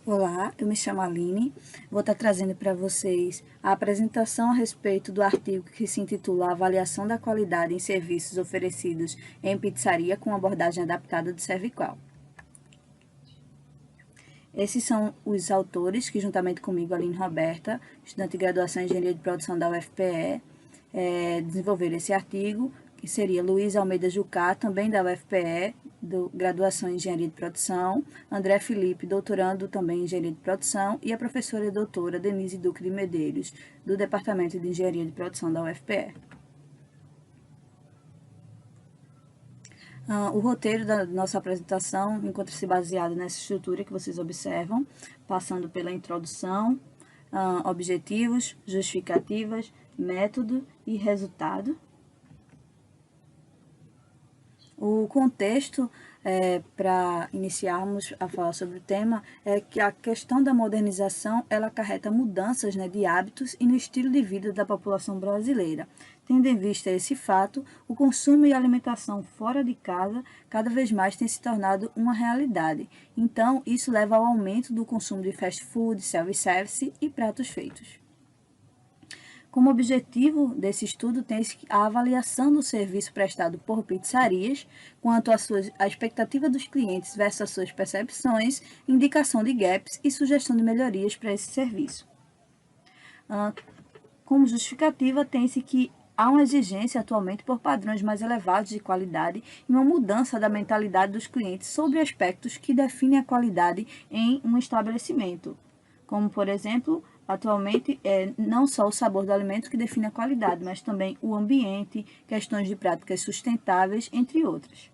Olá, eu me chamo Aline, vou estar trazendo para vocês a apresentação a respeito do artigo que se intitula Avaliação da Qualidade em Serviços Oferecidos em Pizzaria com abordagem adaptada do Serviqual. Esses são os autores que, juntamente comigo, Aline Roberta, estudante de graduação em Engenharia de Produção da UFPE, desenvolveram esse artigo, que seria Luiz Almeida Jucá, também da UFPE, graduação em Engenharia de Produção, André Felipe, doutorando também em Engenharia de Produção, e a professora e doutora Denise Duque de Medeiros, do Departamento de Engenharia de Produção da UFPE. O roteiro da nossa apresentação encontra-se baseado nessa estrutura que vocês observam, passando pela introdução, objetivos, justificativas, método e resultado. O contexto para iniciarmos a falar sobre o tema é que a questão da modernização ela acarreta mudanças, de hábitos e no estilo de vida da população brasileira. Tendo em vista esse fato, o consumo e a alimentação fora de casa cada vez mais tem se tornado uma realidade. Então, isso leva ao aumento do consumo de fast food, self-service e pratos feitos. Como objetivo desse estudo, tem-se a avaliação do serviço prestado por pizzarias quanto à expectativa dos clientes versus as suas percepções, indicação de gaps e sugestão de melhorias para esse serviço. Como justificativa, tem-se que há uma exigência atualmente por padrões mais elevados de qualidade e uma mudança da mentalidade dos clientes sobre aspectos que definem a qualidade em um estabelecimento, como, por exemplo, atualmente, não só o sabor do alimento que define a qualidade, mas também o ambiente, questões de práticas sustentáveis, entre outras.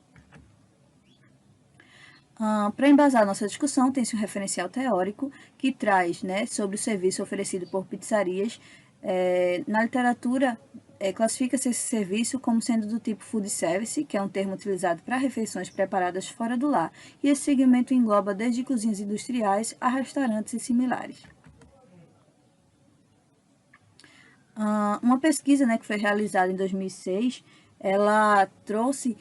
Para embasar nossa discussão, tem-se um referencial teórico que traz sobre o serviço oferecido por pizzarias. Na literatura, classifica-se esse serviço como sendo do tipo food service, que é um termo utilizado para refeições preparadas fora do lar, e esse segmento engloba desde cozinhas industriais a restaurantes e similares. Uma pesquisa que foi realizada em 2006, ela trouxe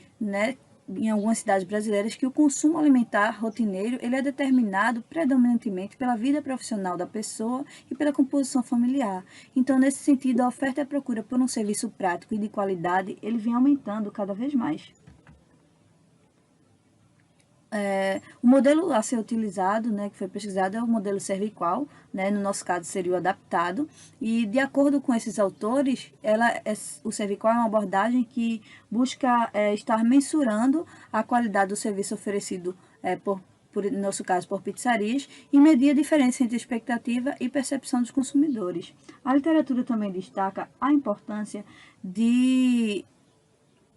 em algumas cidades brasileiras que o consumo alimentar rotineiro ele é determinado predominantemente pela vida profissional da pessoa e pela composição familiar. Então, nesse sentido, a oferta e a procura por um serviço prático e de qualidade ele vem aumentando cada vez mais. O modelo a ser utilizado, que foi pesquisado, é o modelo Serviqual, no nosso caso seria o adaptado, e de acordo com esses autores, o Serviqual é uma abordagem que busca estar mensurando a qualidade do serviço oferecido no nosso caso, por pizzarias, e medir a diferença entre expectativa e percepção dos consumidores. A literatura também destaca a importância de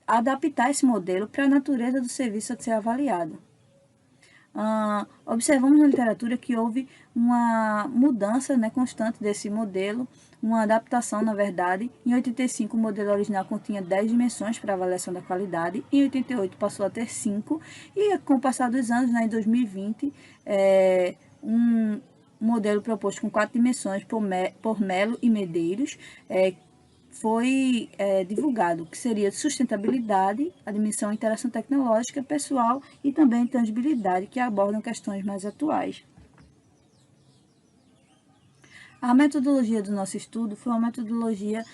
adaptar esse modelo para a natureza do serviço a ser avaliado. Observamos na literatura que houve uma mudança constante desse modelo, uma adaptação, na verdade. Em 85, o modelo original continha 10 dimensões para avaliação da qualidade, em 88 passou a ter 5, e com o passar dos anos, em 2020, um modelo proposto com 4 dimensões por Melo e Medeiros, foi divulgado, que seria sustentabilidade, a dimensão interação tecnológica, pessoal e também tangibilidade, que abordam questões mais atuais. A metodologia do nosso estudo foi uma metodologia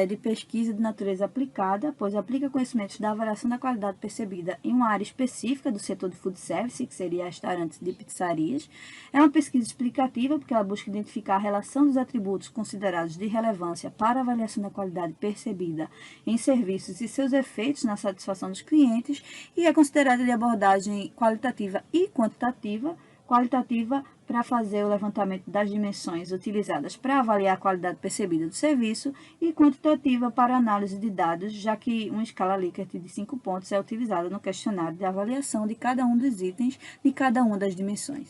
de pesquisa de natureza aplicada, pois aplica conhecimentos da avaliação da qualidade percebida em uma área específica do setor de food service, que seria restaurantes e pizzarias. É uma pesquisa explicativa, porque ela busca identificar a relação dos atributos considerados de relevância para a avaliação da qualidade percebida em serviços e seus efeitos na satisfação dos clientes, e é considerada de abordagem qualitativa e quantitativa. Qualitativa para fazer o levantamento das dimensões utilizadas para avaliar a qualidade percebida do serviço, e quantitativa para análise de dados, já que uma escala Likert de 5 pontos é utilizada no questionário de avaliação de cada um dos itens de cada uma das dimensões.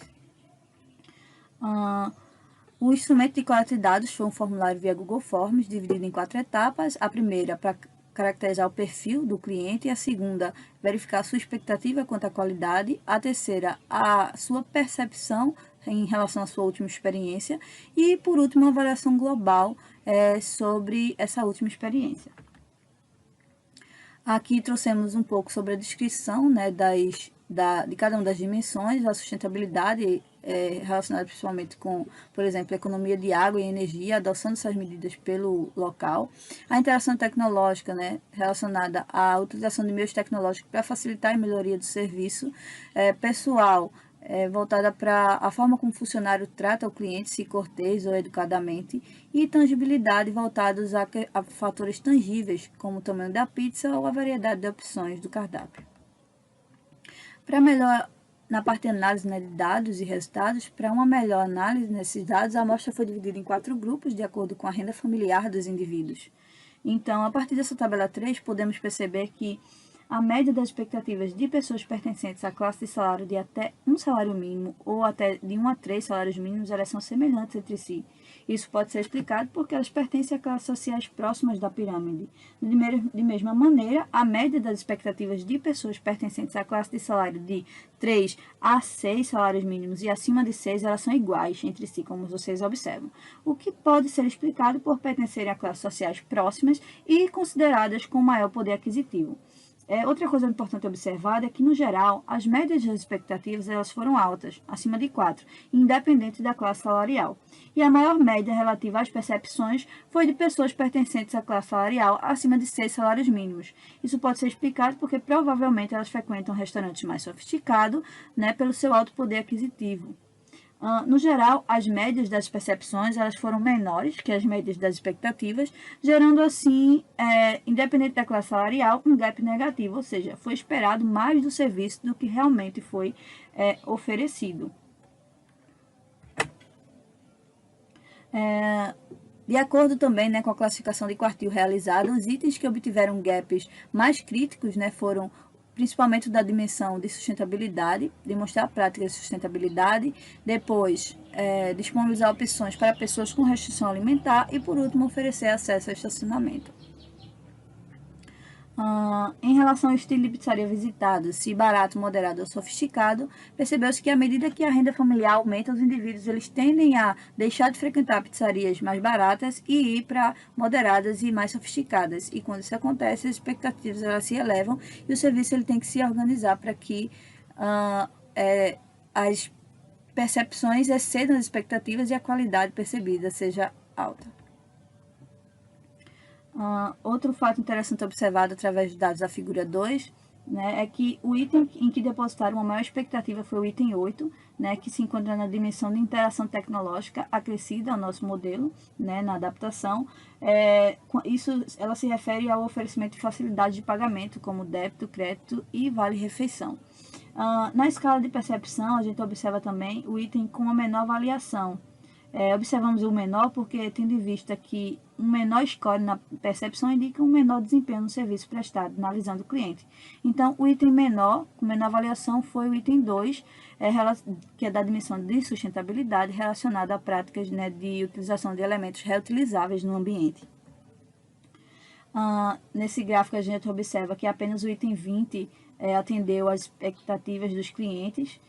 O instrumento de coleta de dados foi um formulário via Google Forms, dividido em 4 etapas. A primeira, para caracterizar o perfil do cliente, a segunda, verificar a sua expectativa quanto à qualidade, a terceira, a sua percepção em relação à sua última experiência, e, por último, uma avaliação global sobre essa última experiência. Aqui trouxemos um pouco sobre a descrição das de cada uma das dimensões, a sustentabilidade relacionada principalmente com, por exemplo, a economia de água e energia, adoção dessas medidas pelo local, a interação tecnológica, né, relacionada à utilização de meios tecnológicos para facilitar a melhoria do serviço, pessoal, voltada para a forma como o funcionário trata o cliente, se cortês ou educadamente, e tangibilidade voltados a fatores tangíveis, como o tamanho da pizza ou a variedade de opções do cardápio. Para melhor, na parte de análise, né, de dados e resultados, para uma melhor análise desses dados, a amostra foi dividida em 4 grupos, de acordo com a renda familiar dos indivíduos. Então, a partir dessa tabela 3, podemos perceber que a média das expectativas de pessoas pertencentes à classe de salário de até um salário mínimo ou até de 1 a 3 salários mínimos, elas são semelhantes entre si. Isso pode ser explicado porque elas pertencem a classes sociais próximas da pirâmide. De mesma maneira, a média das expectativas de pessoas pertencentes à classe de salário de 3 a 6 salários mínimos e acima de 6, elas são iguais entre si, como vocês observam, o que pode ser explicado por pertencerem a classes sociais próximas e consideradas com maior poder aquisitivo. Outra coisa importante observar é que, no geral, as médias das expectativas elas foram altas, acima de 4, independente da classe salarial. E a maior média relativa às percepções foi de pessoas pertencentes à classe salarial acima de 6 salários mínimos. Isso pode ser explicado porque provavelmente elas frequentam restaurantes mais sofisticados, né, pelo seu alto poder aquisitivo. No geral, as médias das percepções elas foram menores que as médias das expectativas, gerando assim, independente da classe salarial, um gap negativo, ou seja, foi esperado mais do serviço do que realmente foi oferecido. De acordo também, né, com a classificação de quartil realizada, os itens que obtiveram gaps mais críticos, né, foram principalmente da dimensão de sustentabilidade, demonstrar a prática de sustentabilidade, depois disponibilizar opções para pessoas com restrição alimentar e, por último, oferecer acesso ao estacionamento. Em relação ao estilo de pizzaria visitado, se barato, moderado ou sofisticado, percebeu-se que à medida que a renda familiar aumenta, os indivíduos eles tendem a deixar de frequentar pizzarias mais baratas e ir para moderadas e mais sofisticadas. E quando isso acontece, as expectativas elas se elevam e o serviço ele tem que se organizar para que as percepções excedam as expectativas e a qualidade percebida seja alta. Outro fato interessante observado através dos dados da figura 2, né, é que o item em que depositaram a maior expectativa foi o item 8, né, que se encontra na dimensão de interação tecnológica acrescida ao nosso modelo, né, na adaptação. Ela se refere ao oferecimento de facilidades de pagamento, como débito, crédito e vale-refeição. Na escala de percepção, a gente observa também o item com a menor avaliação. Observamos o menor porque, tendo em vista que um menor score na percepção indica um menor desempenho no serviço prestado, analisando o cliente. Então, o item menor, com menor avaliação, foi o item 2, que é da dimensão de sustentabilidade relacionada a práticas, né, de utilização de elementos reutilizáveis no ambiente. Nesse gráfico, a gente observa que apenas o item 20 atendeu às expectativas dos clientes.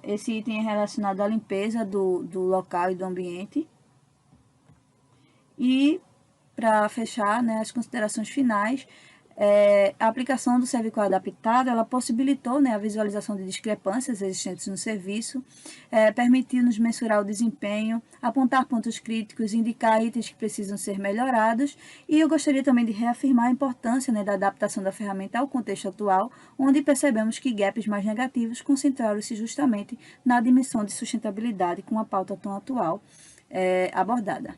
Esse item é relacionado à limpeza do local e do ambiente. E, para fechar, né, as considerações finais, a aplicação do Serviço Adaptado, ela possibilitou, né, a visualização de discrepâncias existentes no serviço, permitiu-nos mensurar o desempenho, apontar pontos críticos, indicar itens que precisam ser melhorados, e eu gostaria também de reafirmar a importância, né, da adaptação da ferramenta ao contexto atual, onde percebemos que gaps mais negativos concentraram-se justamente na dimensão de sustentabilidade com a pauta tão atual abordada.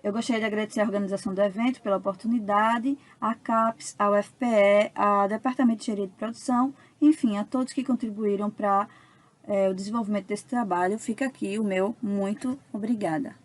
Eu gostaria de agradecer a organização do evento pela oportunidade, a CAPES, a UFPE, ao Departamento de Engenharia de Produção, enfim, a todos que contribuíram para o desenvolvimento desse trabalho. Fica aqui o meu muito obrigada.